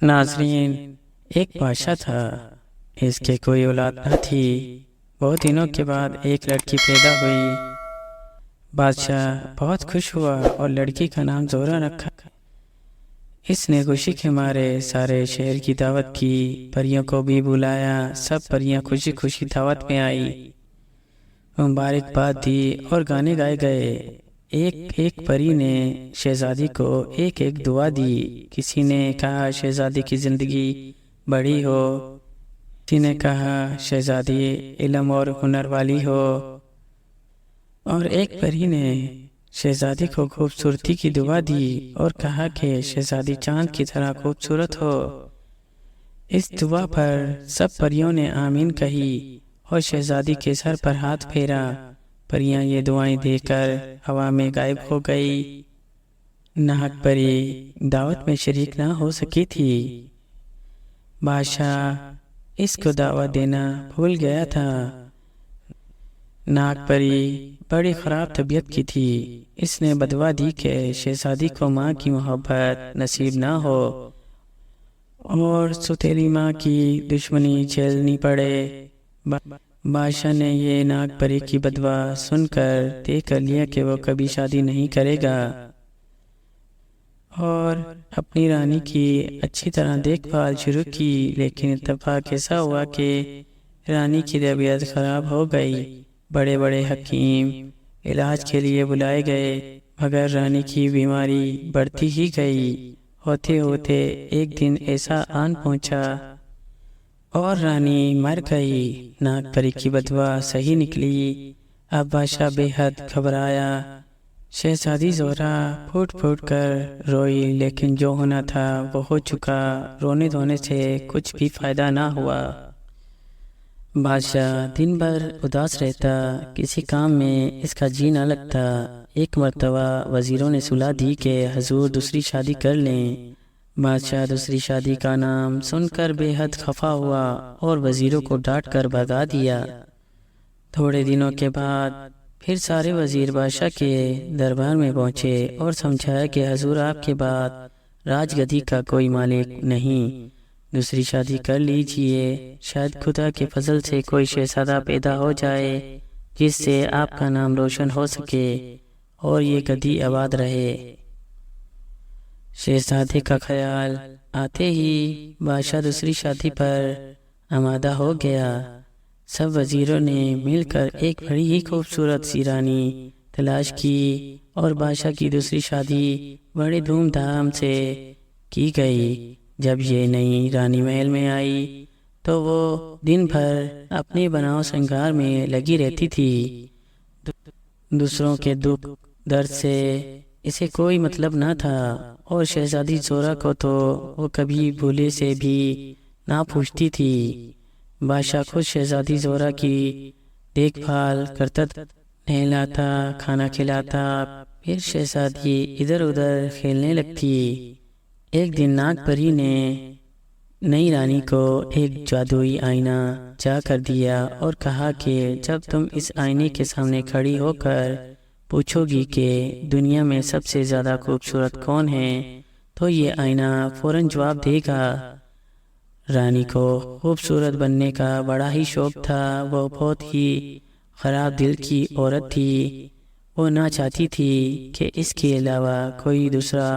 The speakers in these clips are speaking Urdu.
ناظرین، ایک بادشاہ تھا، اس کے کوئی اولاد نہ تھی۔ بہت دنوں کے بعد ایک لڑکی پیدا ہوئی۔ بادشاہ بہت خوش ہوا اور لڑکی کا نام زہرہ رکھا۔ اس نے خوشی کے مارے سارے شہر کی دعوت کی، پریوں کو بھی بلایا۔ سب پریاں خوشی خوشی دعوت میں آئی، مبارکباد دی اور گانے گائے گئے۔ ایک پری نے شہزادی کو ایک دعا دی۔ کسی نے کہا شہزادی کی زندگی بڑی ہو، کسی نے کہا شہزادی علم اور ہنر والی ہو، اور ایک پری نے شہزادی کو خوبصورتی کی دعا دی اور کہا کہ شہزادی چاند کی طرح خوبصورت ہو۔ اس دعا پر سب پریوں نے آمین کہی اور شہزادی کے سر پر ہاتھ پھیرا۔ پریاں یہ دعائیں دے کر ہوا میں غائب ہو گئی۔ ناہک پری دعوت میں شریک نہ ہو سکی تھی۔ بادشاہ اس کو دعوت دینا بھول گیا تھا۔ ناہک پری بڑی خراب طبیعت کی تھی۔ اس نے بدوا دی کہ شہزادی کو ماں کی محبت نصیب نہ ہو اور سوتیلی ماں کی دشمنی جھیلنی پڑے۔ بادشاہ نے یہ ناگ پری کی بدوا سن کر طے کر لیا کہ وہ کبھی شادی نہیں کرے گا اور اپنی رانی کی اچھی طرح دیکھ بھال شروع کی۔ لیکن اتفاق ایسا ہوا کہ رانی کی طبیعت خراب ہو گئی۔ بڑے بڑے حکیم علاج کے لیے بلائے گئے، مگر رانی کی بیماری بڑھتی ہی گئی۔ ہوتے ہوتے ایک دن ایسا آن پہنچا اور رانی مر گئی۔ ناگ پری کی بدوا صحیح نکلی۔ اب بادشاہ بے حد گھبرایا۔ شہزادی زہرہ پھوٹ پھوٹ کر روئی، لیکن جو ہونا تھا وہ ہو چکا۔ رونے دھونے سے کچھ بھی فائدہ نہ ہوا۔ بادشاہ دن بھر اداس رہتا، کسی کام میں اس کا جی نہ لگتا۔ ایک مرتبہ وزیروں نے صلاح دی کہ حضور دوسری شادی کر لیں۔ بادشاہ دوسری شادی کا نام سن کر بے حد خفا ہوا اور وزیروں کو ڈانٹ کر بھگا دیا۔ تھوڑے دنوں کے بعد پھر سارے وزیر بادشاہ کے دربار میں پہنچے اور سمجھایا کہ حضور آپ کے بعد راج گدی کا کوئی مالک نہیں، دوسری شادی کر لیجئے، شاید خدا کے فضل سے کوئی شہزادہ پیدا ہو جائے جس سے آپ کا نام روشن ہو سکے اور یہ گدی آباد رہے۔ شہزادے کا خیال آتے ہی بادشاہ دوسری شادی پر آمادہ ہو گیا۔ سب وزیروں نے مل کر ایک بڑی ہی خوبصورت سی رانی تلاش کی اور بادشاہ کی دوسری شادی بڑے دھوم دھام سے کی گئی۔ جب یہ نئی رانی محل میں آئی تو وہ دن بھر اپنے بناؤ سنگار میں لگی رہتی تھی۔ دوسروں کے دکھ درد سے اسے کوئی مطلب نہ تھا اور شہزادی زہرہ کو تو وہ کبھی بھولے سے بھی نہ پوچھتی تھی۔ بادشاہ خود شہزادی زہرہ کی دیکھ بھال کرتا، نہلاتا، کھانا کھلاتا، پھر شہزادی ادھر ادھر کھیلنے لگتی۔ ایک دن ناگ پری نے نئی رانی کو ایک جادوئی آئینہ جا کر دیا اور کہا کہ جب تم اس آئینے کے سامنے کھڑی ہو کر پوچھو گی کہ دنیا میں سب سے زیادہ خوبصورت کون ہے تو یہ آئینہ فوراً جواب دے گا۔ رانی کو خوبصورت بننے کا بڑا ہی شوق تھا۔ وہ بہت ہی خراب دل کی عورت تھی۔ وہ نہ چاہتی تھی کہ اس کے علاوہ کوئی دوسرا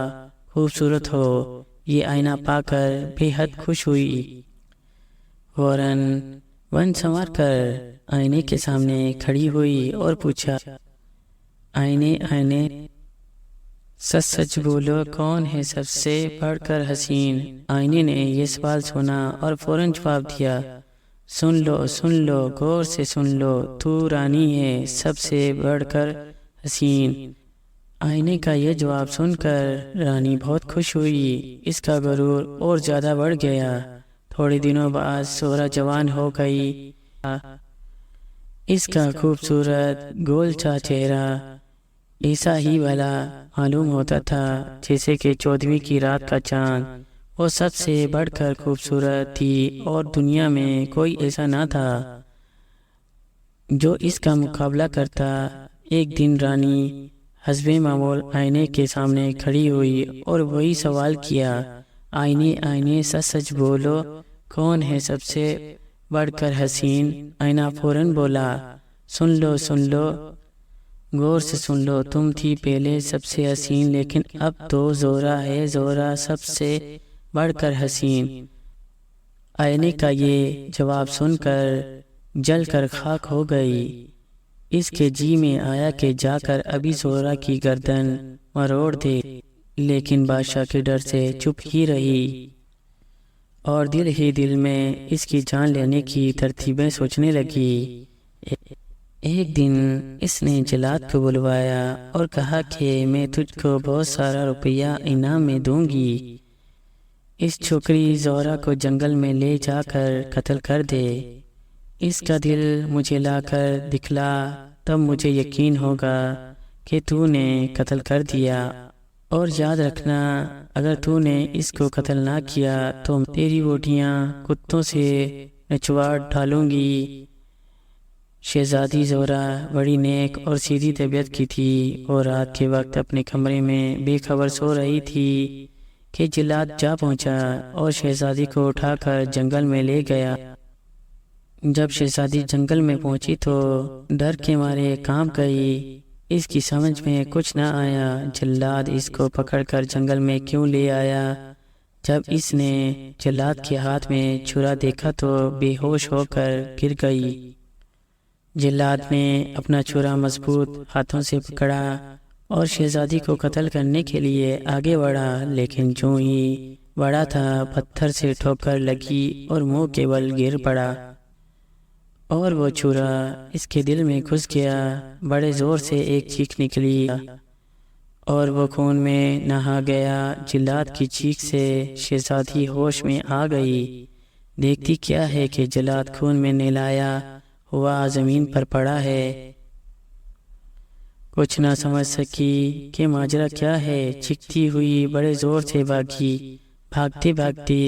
خوبصورت ہو۔ یہ آئینہ پا کر بے حد خوش ہوئی۔ فوراً بن سنور کر آئینے کے سامنے کھڑی ہوئی اور پوچھا، آئینے سچ سچ بولو، کون ہے سب سے بڑھ کر حسین؟ آئینے نے یہ سوال سنا اور فوراً جواب دیا، سن لو غور سے سن لو، تو رانی ہے سب سے بڑھ کر حسین۔ آئینے کا یہ جواب سن کر رانی بہت خوش ہوئی۔ اس کا غرور اور زیادہ بڑھ گیا۔ تھوڑے دنوں بعد زہرہ جوان ہو گئی۔ اس کا خوبصورت گول سا چہرہ ایسا ہی بھلا معلوم ہوتا تھا جیسے کہ 14ویں کی رات کا چاند۔ وہ سب سے بڑھ کر خوبصورت تھی اور دنیا میں کوئی ایسا نہ تھا جو اس کا مقابلہ کرتا۔ ایک دن رانی حسب معمول آئینے کے سامنے کھڑی ہوئی اور وہی سوال کیا، آئینے آئینے سچ سچ بولو، کون ہے سب سے بڑھ کر حسین؟ آئینہ فوراً بولا، سن لو غور سے سن لو، تم تھی پہلے سب سے حسین، لیکن اب تو زہرا ہے، زہرا سب سے بڑھ کر حسین۔ آئینے کا یہ جواب سن کر جل کر خاک ہو گئی۔ اس کے جی میں آیا کہ جا کر ابھی زہرا کی گردن مروڑ دے، لیکن بادشاہ کے ڈر سے چپ ہی رہی اور دل ہی دل میں اس کی جان لینے کی ترتیبیں سوچنے لگی۔ ایک دن اس نے جلاد کو بلوایا اور کہا کہ میں تجھ کو بہت سارا روپیہ انعام میں دوں گی، اس چھوکری زہرا کو جنگل میں لے جا کر قتل کر دے، اس کا دل مجھے لا کر دکھلا، تب مجھے یقین ہوگا کہ تو نے قتل کر دیا، اور یاد رکھنا اگر تو نے اس کو قتل نہ کیا تو تیری بوٹیاں کتوں سے نچواڑ ڈالوں گی۔ شہزادی زہرا بڑی نیک اور سیدھی طبیعت کی تھی اور رات کے وقت اپنے کمرے میں بے خبر سو رہی تھی کہ جلاد جا پہنچا اور شہزادی کو اٹھا کر جنگل میں لے گیا۔ جب شہزادی جنگل میں پہنچی تو ڈر کے مارے کانپ گئی، اس کی سمجھ میں کچھ نہ آیا جلاد اس کو پکڑ کر جنگل میں کیوں لے آیا۔ جب اس نے جلاد کے ہاتھ میں چھرا دیکھا تو بے ہوش ہو کر گر گئی۔ جلاد نے اپنا چھرا مضبوط ہاتھوں سے پکڑا اور شہزادی کو قتل کرنے کے لیے آگے بڑھا، لیکن جو ہی بڑھا تھا پتھر سے ٹھوکر لگی اور منہ کے بل گر پڑا اور وہ چھرا اس کے دل میں گھس گیا۔ بڑے زور سے ایک چیخ نکلی اور وہ خون میں نہا گیا۔ جلاد کی چیخ سے شہزادی ہوش میں آ گئی، دیکھتی کیا ہے کہ جلاد خون میں نہلایا ہوا زمین پر پڑا ہے۔ کچھ نہ سمجھ سکی کہ ماجرا کیا ہے، چیختی ہوئی بڑے زور سے بھاگی۔ بھاگتے بھاگتے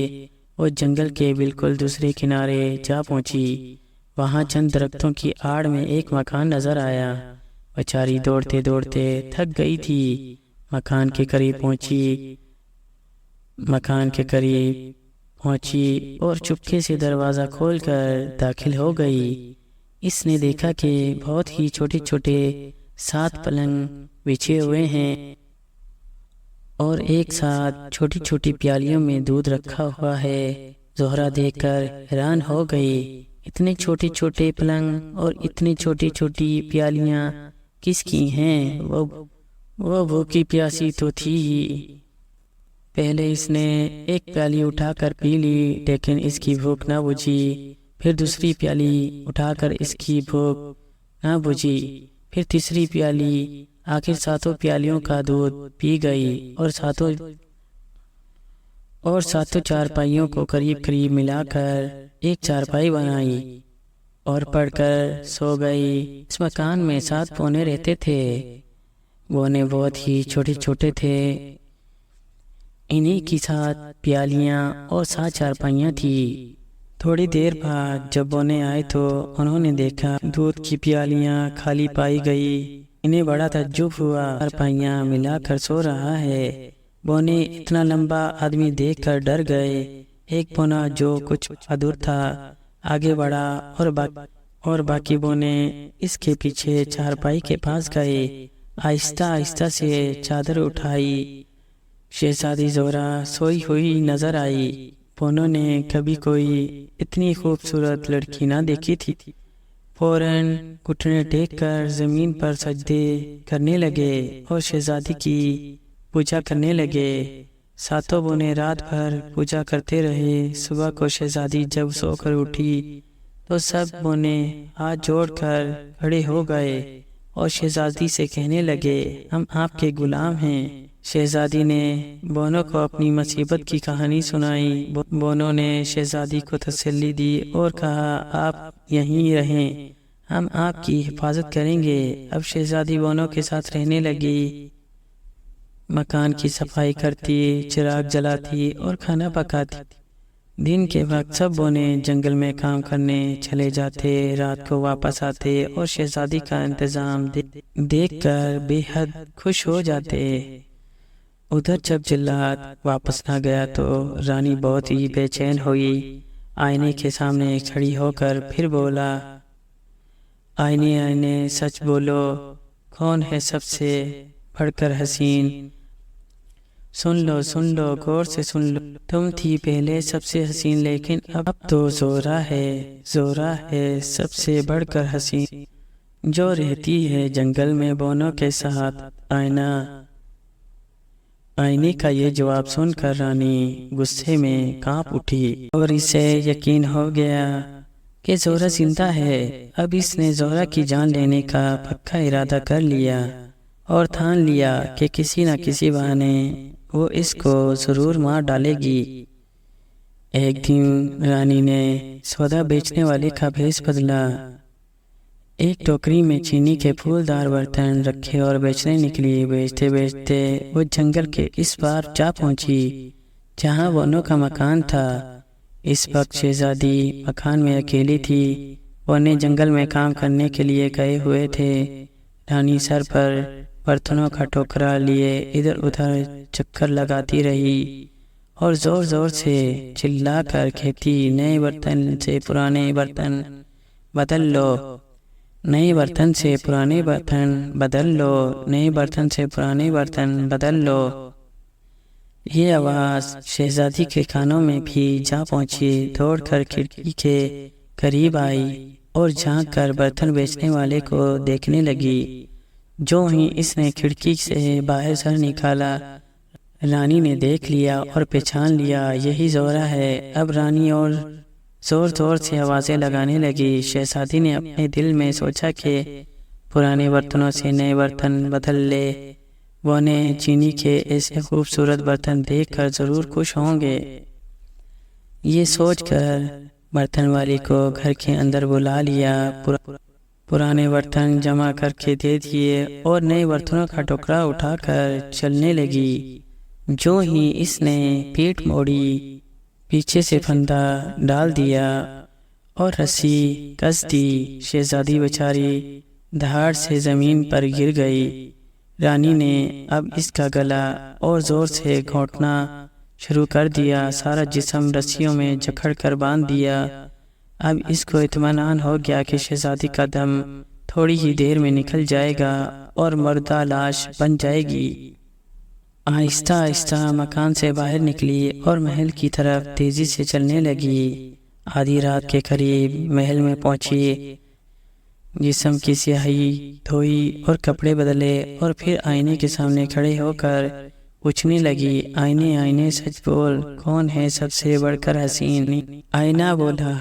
وہ جنگل کے بالکل دوسرے کنارے جا پہنچی۔ وہاں چند درختوں کی آڑ میں ایک مکان نظر آیا۔ بیچاری دوڑتے دوڑتے تھک گئی تھی، مکان کے قریب پہنچی اور چپکے سے دروازہ کھول کر داخل ہو گئی۔ اس نے دیکھا کہ بہت ہی چھوٹے چھوٹے 7 پلنگ بچھے ہوئے ہیں اور ایک ساتھ چھوٹی چھوٹی پیالیوں میں دودھ رکھا ہوا ہے۔ زہرا دیکھ کر حیران ہو گئی، اتنے چھوٹے چھوٹے پلنگ اور اتنی چھوٹی چھوٹی پیالیاں کس کی ہیں؟ وہ بھوکی پیاسی تو تھی ہی۔ پہلے اس نے ایک پیالی اٹھا کر پی لی، لیکن اس کی بھوک نہ بجھی۔ پھر دوسری پیالی اٹھا کر اس کی بھوک نہ بجھی، پھر تیسری پیالی، آخر 7 پیالیوں کا دودھ پی گئی اور ساتوں چارپائیوں کو قریب قریب ملا کر ایک چارپائی بنائی اور پڑھ کر سو گئی۔ اس مکان میں 7 بونے رہتے تھے، بونے بہت ہی چھوٹے چھوٹے تھے، انہی کی 7 پیالیاں اور 7 چارپائیاں تھی۔ تھوڑی دیر بعد جب بونے آئے تو انہوں نے دیکھا دودھ کی پیالیاں خالی پائی گئی۔ انہیں بڑا تعجب ہوا، چارپائیاں ملا کر سو رہا ہے۔ بونے اتنا لمبا آدمی دیکھ کر ڈر گئے۔ ایک بونا جو کچھ بہادر تھا آگے بڑھا اور باقی بونے اس کے پیچھے چارپائی کے پاس گئے۔ آہستہ آہستہ سے چادر اٹھائی، شہزادی زہرا سوئی ہوئی نظر آئی۔ بونوں نے کبھی کوئی اتنی خوبصورت لڑکی نہ دیکھی تھی۔ فوراً گھٹنے ٹیک کر زمین پر سجدے کرنے لگے اور شہزادی کی پوجا کرنے لگے۔ 7 بونے رات بھر پوجا کرتے رہے۔ صبح کو شہزادی جب سو کر اٹھی تو سب بونے ہاتھ جوڑ کر کھڑے ہو گئے اور شہزادی سے کہنے لگے، ہم آپ کے غلام ہیں۔ شہزادی نے بونوں کو اپنی مصیبت کی کہانی سنائی۔ بونوں نے شہزادی کو تسلی دی اور کہا، آپ یہیں رہیں، ہم آپ کی حفاظت کریں گے۔ اب شہزادی بونوں کے ساتھ رہنے لگی، مکان کی صفائی کرتی، چراغ جلاتی اور کھانا پکاتی۔ دن کے وقت سب بونے جنگل میں کام کرنے چلے جاتے، رات کو واپس آتے اور شہزادی کا انتظام دیکھ کر بے حد خوش ہو جاتے۔ ادھر جب جلات واپس نہ گیا تو رانی بہت ہی بے چین ہوئی۔ آئینے کے سامنے کھڑی ہو کر پھر بولا، آئینے آئینے سچ بولو، کون ہے سب سے بڑھ کر حسین؟ سن لو غور سے سن لو، تم تھی پہلے سب سے حسین، لیکن اب تو زہرا ہے سب سے بڑھ کر حسین، جو رہتی ہے جنگل میں بونوں کے ساتھ۔ آئینے کا یہ جواب سن کر رانی غصے میں کانپ اٹھی اور اسے یقین ہو گیا کہ زہرا زندہ ہے۔ اب اس نے زہرا کی جان لینے کا پکا ارادہ کر لیا اور ٹھان لیا کہ کسی نہ کسی بہانے وہ اس کو ضرور مار ڈالے گی۔ ایک دن رانی نے سودا بیچنے والے کا بھیس بدلا، ایک ٹوکری میں چینی کے پھولدار برتن رکھے اور بیچنے نکلی۔ بیچتے بیچتے وہ جنگل کے اس پار جا پہنچی جہاں بونوں کا مکان تھا۔ اس وقت شہزادی مکان میں اکیلی تھی، بونے جنگل میں کام کرنے کے لیے گئے ہوئے تھے۔ رانی سر پر برتنوں کا ٹوکرا لیے ادھر ادھر چکر لگاتی رہی اور زور زور سے چلا کر کہتی، نئے برتن سے پرانے برتن بدل لو، نئے برتن سے پرانے برتن بدل لو، نئے برتن سے پرانے برتن بدل لو۔ یہ آواز شہزادی کے کانوں میں بھی جا پہنچی۔ دوڑ کر کھڑکی کے قریب آئی اور جھانک کر برتن بیچنے والے کو دیکھنے لگی۔ جو ہی اس نے کھڑکی سے باہر سر نکالا، رانی نے دیکھ لیا اور پہچان لیا، یہی زہرا ہے۔ اب رانی اور زور زور سے آوازیں لگانے لگی۔ شہزادی نے اپنے دل میں سوچا کہ پرانے برتنوں سے نئے برتن بدل لے، بونے چینی کے ایسے خوبصورت برتن دیکھ کر ضرور خوش ہوں گے۔ یہ سوچ کر برتن والی کو گھر کے اندر بلا لیا، پرانے برتن جمع کر کے دے دیے اور نئے برتنوں کا ٹکڑا اٹھا کر چلنے لگی۔ جو ہی اس نے پیٹھ موڑی، پیچھے سے پھندا ڈال دیا اور رسی کس دی۔ شہزادی بیچاری دھاڑ سے زمین پر گر گئی۔ رانی نے اب اس کا گلا اور زور سے گھونٹنا شروع کر دیا، سارا جسم رسیوں میں جکڑ کر باندھ دیا۔ اب اس کو اطمینان ہو گیا کہ شہزادی کا دم تھوڑی ہی دیر میں نکل جائے گا اور مردہ لاش بن جائے گی۔ آہستہ آہستہ مکان سے باہر نکلی اور محل کی طرف تیزی سے چلنے لگی۔ آدھی رات کے قریب محل میں پہنچی، جسم کی سیاہی دھوئی اور کپڑے بدلے اور پھر آئینے کے سامنے کھڑے ہو کر پوچھنے لگی، آئینے آئینے سچ بول، کون ہے سب سے بڑھ کر حسین؟ آئینہ بولا،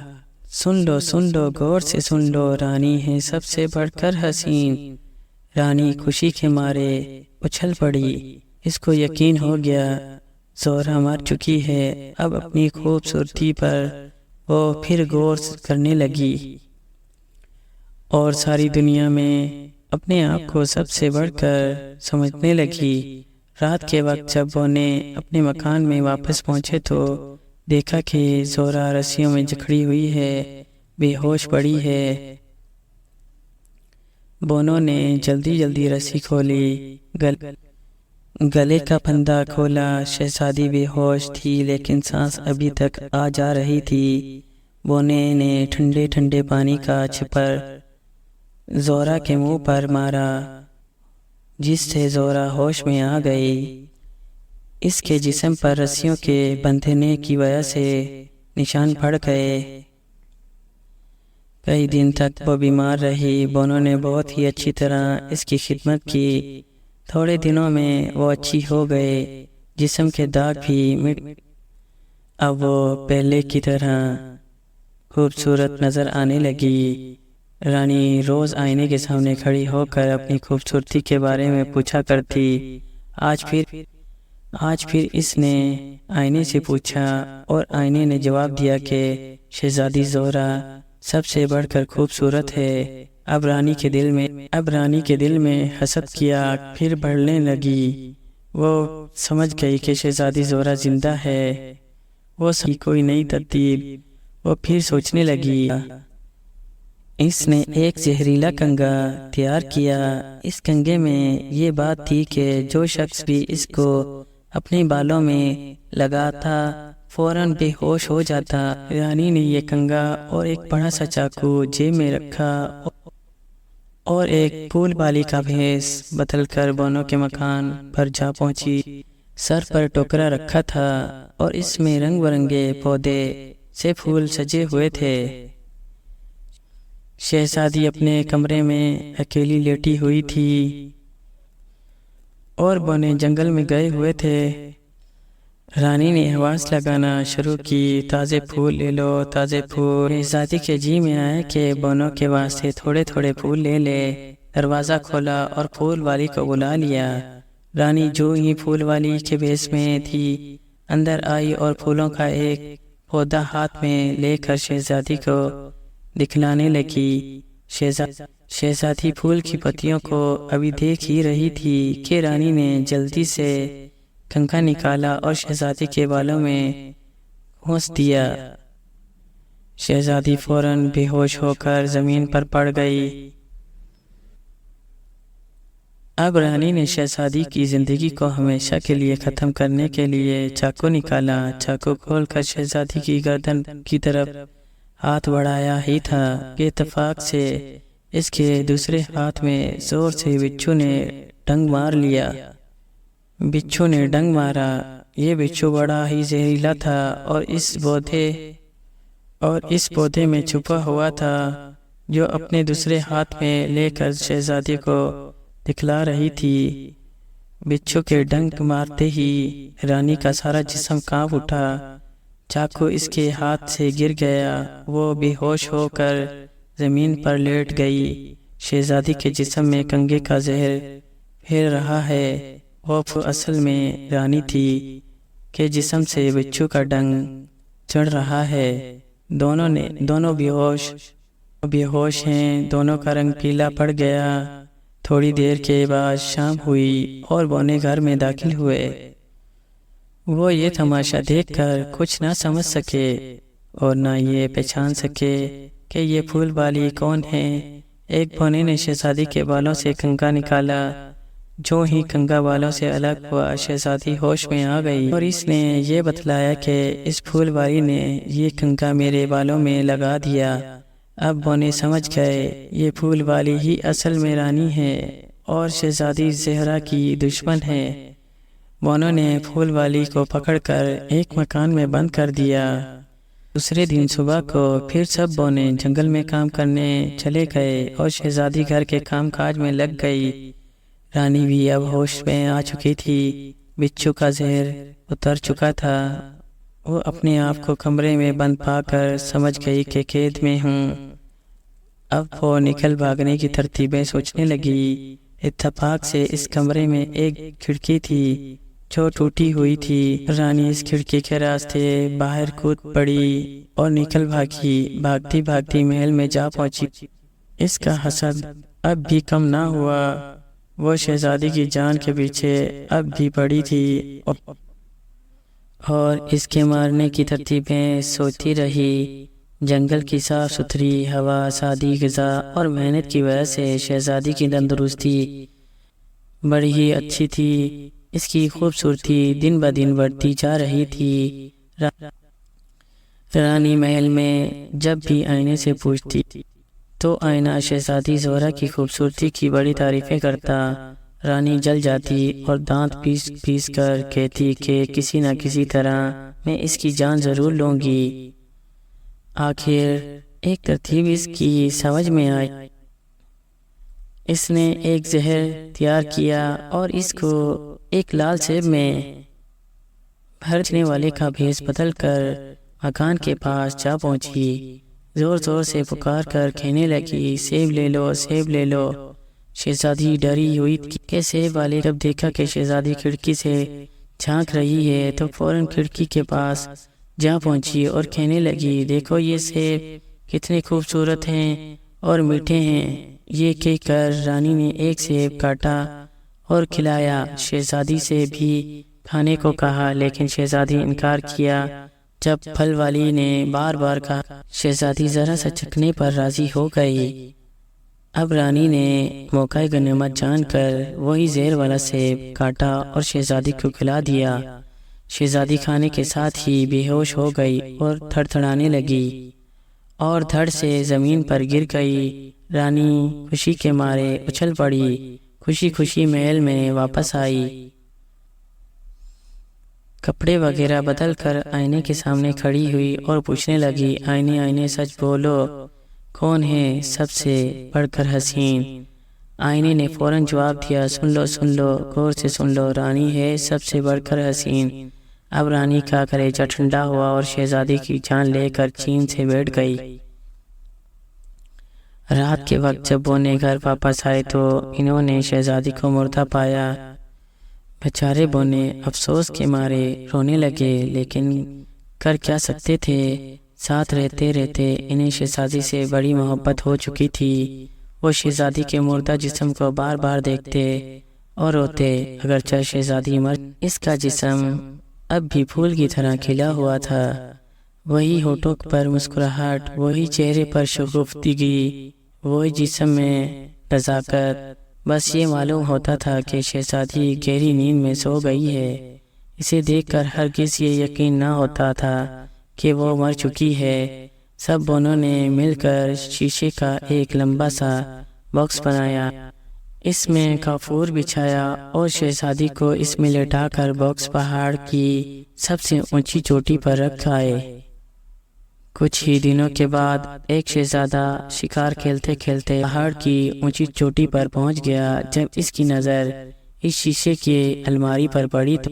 سن لو غور سے سن لو، رانی ہے سب سے بڑھ کر حسین۔ رانی خوشی کے مارے اچھل پڑی۔ اس کو یقین ہو گیا زہرا مر چکی ہے۔ اب اپنی خوبصورتی پر وہ پھر غور کرنے لگی اور ساری دنیا میں اپنے آپ کو سب سے بڑھ کر سمجھنے لگی۔ رات کے وقت جب وہ نے اپنے مکان میں واپس پہنچے تو دیکھا کہ زہرا رسیوں میں جکڑی ہوئی ہے، بے ہوش پڑی ہے۔ بونوں نے جلدی رسی کھولی، گلے کا پھندا کھولا۔ شہزادی بے ہوش تھی لیکن سانس ابھی تک آ جا رہی تھی۔ بونے نے ٹھنڈے پانی کا چھپر زہرا کے منہ پر مارا، جس سے زہرا ہوش میں آ گئی۔ اس کے جسم پر رسیوں کے بندھنے کی وجہ سے نشان پڑ گئے۔ کئی دن تک وہ بیمار رہی۔ بونوں نے بہت ہی اچھی طرح اس کی خدمت کی۔ تھوڑے دنوں میں وہ اچھی ہو گئے، جسم کے داغ بھی مٹ۔ اب وہ پہلے کی طرح خوبصورت نظر آنے لگی۔ رانی روز آئینے کے سامنے کھڑی ہو کر اپنی خوبصورتی کے بارے میں پوچھا کرتی۔ آج پھر اس نے آئینے سے پوچھا اور آئینے نے جواب دیا کہ شہزادی زہرا سب سے بڑھ کر خوبصورت ہے۔ اب رانی کے دل میں حسد کی آگ پھر بڑھنے لگی۔ وہ سمجھ گئی کہ شہزادی زہرا زندہ ہے۔ وہ کوئی نئی ترتیب وہ پھر سوچنے لگی۔ اس نے ایک زہریلا کنگا تیار کیا۔ اس کنگے میں یہ بات تھی کہ جو شخص بھی اس کو اپنے بالوں میں لگاتا فوراً بے ہوش ہو جاتا۔ رانی نے یہ کنگا اور ایک بڑا سا چاقو جیب میں رکھا اور ایک پھول والی کا بھیس بدل کر بونوں کے مکان پر جا پہنچی۔ سر پر ٹوکرا رکھا تھا اور اس میں رنگ برنگے پودے سے پھول سجے ہوئے تھے۔ شہزادی اپنے کمرے میں اکیلی لیٹی ہوئی تھی اور بونے جنگل میں گئے ہوئے تھے۔ رانی نے آواز لگانا شروع کی، تازے پھول لے لو، تازے پھول۔ شہزادی کے جی میں آیا کہ بونوں کے واسطے تھوڑے تھوڑے پھول لے لے۔ دروازہ کھولا اور پھول والی کو بلا لیا۔ رانی جو ہی پھول والی کے بھیس میں تھی اندر آئی اور پھولوں کا ایک پودا ہاتھ میں لے کر شہزادی کو دکھلانے لگی۔ شہزادی پھول کی پتیوں کو ابھی دیکھ ہی رہی تھی کہ رانی نے جلدی سے کنگا نکالا اور شہزادی کے بالوں میں گھونس دیا۔ شہزادی فوراً بے ہوش ہو کر زمین پر پڑ گئی۔ اب رانی نے شہزادی کی زندگی کو ہمیشہ کے لیے ختم کرنے کے لیے چاقو نکالا۔ چاقو کھول کر شہزادی کی گردن کی طرف ہاتھ بڑھایا ہی تھا کہ اتفاق سے اس کے دوسرے ہاتھ میں زور سے بچھو نے ڈنگ مار لیا۔ بچھو نے ڈنگ مارا۔ یہ بچھو بڑا ہی زہریلا تھا اور اس پودے میں چھپا ہوا تھا جو اپنے دوسرے ہاتھ میں لے کر شہزادی کو دکھلا رہی تھی۔ بچھو کے ڈنگ مارتے ہی رانی کا سارا جسم کانپ اٹھا۔ چاقو اس کے ہاتھ سے گر گیا۔ وہ بے ہوش ہو کر زمین پر لیٹ گئی۔ شہزادی کے جسم میں کنگے کا زہر پھیل رہا ہے۔ وہ اصل میں رانی تھی کہ جسم سے بچھو کا ڈنگ چڑھ رہا ہے۔ دونوں بے ہوش ہیں۔ دونوں کا رنگ پیلا پڑ گیا۔ تھوڑی دیر کے بعد شام ہوئی اور بونے گھر میں داخل ہوئے۔ وہ یہ تماشا دیکھ کر کچھ نہ سمجھ سکے اور نہ یہ پہچان سکے کہ یہ پھول والی کون ہے۔ ایک بونے نے شہزادی کے بالوں سے کنگا نکالا۔ جو ہی کنگا بالوں سے الگ ہوا شہزادی ہوش میں آ گئی اور اس نے یہ بتلایا کہ اس پھول والی نے یہ کنگا میرے بالوں میں لگا دیا۔ اب بونے سمجھ گئے یہ پھول والی ہی اصل میں رانی ہے اور شہزادی زہرا کی دشمن ہے۔ بونوں نے پھول والی کو پکڑ کر ایک مکان میں بند کر دیا۔ دوسرے دن صبح کو پھر سب بونے جنگل میں کام کرنے چلے گئے اور شہزادی گھر کے کام کاج میں لگ گئی۔ رانی بھی اب ہوش میں آ چکی تھی۔ بچھو کا زہر اتر چکا تھا۔ وہ اپنے آپ کو کمرے میں بند پا کر سمجھ گئی کہ قید میں ہوں۔ اب وہ نکل بھاگنے کی ترتیبیں سوچنے لگی۔ اتفاق سے اس کمرے میں ایک کھڑکی تھی جو ٹوٹی ہوئی تھی۔ رانی اس کھڑکی کے راستے باہر کود پڑی اور نکل بھاگی۔ بھاگتی بھاگتی محل میں جا پہنچی۔ اس کا حسد اب بھی کم نہ ہوا۔ وہ شہزادی کی جان کے پیچھے اب بھی پڑی تھی اور اس کے مارنے کی ترتیبیں سوچتی رہی۔ جنگل کی صاف ستھری ہوا، سادی غذا اور محنت کی وجہ سے شہزادی کی تندرستی بڑی ہی اچھی تھی۔ اس کی خوبصورتی دن بدن بڑھتی جا رہی تھی۔ رانی محل میں جب بھی آئینے سے پوچھتی تو آئینہ شہزادی زہرا کی خوبصورتی کی بڑی تعریفیں کرتا۔ رانی جل جاتی اور دانت پیس پیس کر کہتی کہ کسی نہ کسی طرح میں اس کی جان ضرور لوں گی۔ آخر ایک ترتیب اس کی سمجھ میں آئی۔ اس نے ایک زہر تیار کیا اور اس کو ایک لال سیب میں بھرنے والے کا بھیس بدل کر مکان کے پاس جا پہنچی۔ زور زور سے پکار کر کہنے لگی، سیب لے لو، سیب لے لو۔ شہزادی ڈری ہوئی کہ سیب والے جب دیکھا کہ شہزادی کھڑکی سے جھانک رہی ہے تو فوراً کھڑکی کے پاس جا پہنچی اور کہنے لگی، دیکھو یہ سیب کتنے خوبصورت ہیں اور میٹھے ہیں۔ یہ کہہ کر رانی نے ایک سیب کاٹا اور کھلایا۔ شہزادی سے بھی کھانے کو کہا لیکن شہزادی انکار کیا۔ جب پھل والی نے بار بار کہا، شہزادی ذرا سا چکھنے پر راضی ہو گئی۔ اب رانی نے موقع غنیمت جان کر وہی زہر والا سیب کاٹا اور شہزادی کو کھلا دیا۔ شہزادی کھانے کے ساتھ ہی بے ہوش ہو گئی اور تھڑ تھڑانے لگی اور دھڑ سے زمین پر گر گئی۔ رانی خوشی کے مارے اچھل پڑی، خوشی خوشی محل میں واپس آئی، کپڑے وغیرہ بدل کر آئینے کے سامنے کھڑی ہوئی اور پوچھنے لگی، آئینے آئینے سچ بولو، کون ہے سب سے بڑھ کر حسین؟ آئینے نے فوراً جواب دیا، سن لو غور سے سن لو، رانی ہے سب سے بڑھ کر حسین۔ اب رانی کا کلیجہ ٹھنڈا ہوا اور شہزادی کی جان لے کر چین سے بیٹھ گئی۔ رات کے وقت جب وہ نے گھر واپس آئے تو انہوں نے شہزادی کو مردہ پایا۔ بیچارے بونے افسوس کے مارے رونے لگے، لیکن کر کیا سکتے تھے؟ ساتھ رہتے رہتے انہیں شہزادی سے بڑی محبت ہو چکی تھی۔ وہ شہزادی کے مردہ جسم کو بار بار دیکھتے اور روتے، اگرچہ شہزادی مر اس کا جسم اب بھی پھول کی طرح کھلا ہوا تھا، وہی ہونٹوں پر مسکراہٹ، وہی چہرے پر شگفتگی، وہی جسم میں نزاکت۔ بس یہ معلوم ہوتا تھا کہ شہزادی گہری نیند میں سو گئی ہے۔ اسے دیکھ کر ہرگز یہ یقین نہ ہوتا تھا کہ وہ مر چکی ہے۔ سب بونوں نے مل کر شیشے کا ایک لمبا سا باکس بنایا، اس میں کافور بچھایا اور شہزادی کو اس میں لٹا کر باکس پہاڑ کی سب سے اونچی چوٹی پر رکھ آئے۔ کچھ ہی دنوں کے بعد ایک شہزادہ شکار کھیلتے کھیلتے پہاڑ کی اونچی چوٹی پر پہنچ گیا۔ جب اس کی نظر اس شیشے کی الماری پر پڑی تو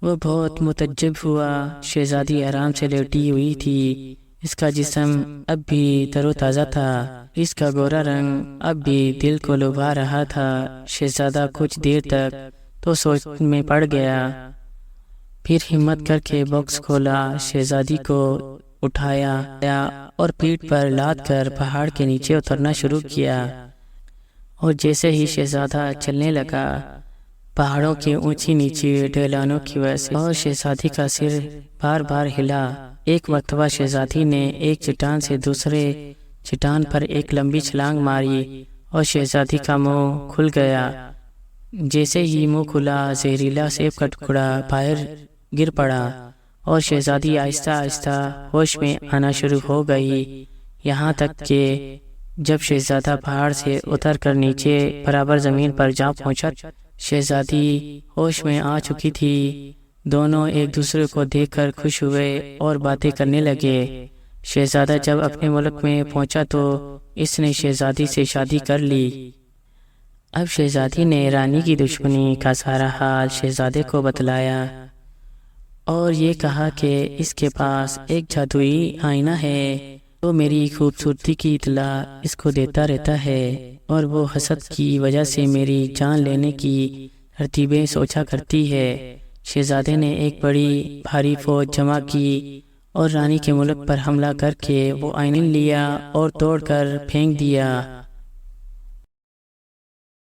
وہ بہت متعجب ہوا۔ شہزادی آرام سے لیٹی ہوئی تھی، اس کا جسم اب بھی تر و تازہ تھا، اس کا گورا رنگ اب بھی دل کو لبھا رہا تھا۔ شہزادہ کچھ دیر تک تو سوچ میں پڑ گیا، پھر ہمت کر کے باکس کھولا، شہزادی کو اٹھایا اور پیٹھ پر لاد کر پہاڑ کے نیچے اترنا شروع کیا۔ اور جیسے ہی شہزادہ چلنے لگا، پہاڑوں کے اونچی نیچی ڈھلانوں کی وجہ سے اور شہزادی کا سر بار بار ہلا۔ ایک مرتبہ شہزادی نے ایک چٹان سے دوسرے چٹان پر ایک لمبی چھلانگ ماری اور شہزادی کا منہ کھل گیا۔ جیسے ہی منہ کھلا، زہریلا سیب کا ٹکڑا باہر گر پڑا اور شہزادی آہستہ آہستہ ہوش میں آنا شروع ہو گئی، یہاں تک کہ جب شہزادہ پہاڑ سے اتر کر نیچے برابر زمین پر جا پہنچا، شہزادی ہوش میں آ چکی تھی۔ دونوں ایک دوسرے کو دیکھ کر خوش ہوئے اور باتیں کرنے لگے۔ شہزادہ جب اپنے ملک میں پہنچا تو اس نے شہزادی سے شادی کر لی۔ اب شہزادی نے رانی کی دشمنی کا سارا حال شہزادے کو بتلایا اور یہ کہا کہ اس کے پاس ایک جادوئی آئینہ ہے، وہ میری خوبصورتی کی اطلاع اس کو دیتا رہتا ہے اور وہ حسد کی وجہ سے میری جان لینے کی ترتیبیں سوچا کرتی ہے۔ شہزادے نے ایک بڑی بھاری فوج جمع کی اور رانی کے ملک پر حملہ کر کے وہ آئینہ لیا اور توڑ کر پھینک دیا۔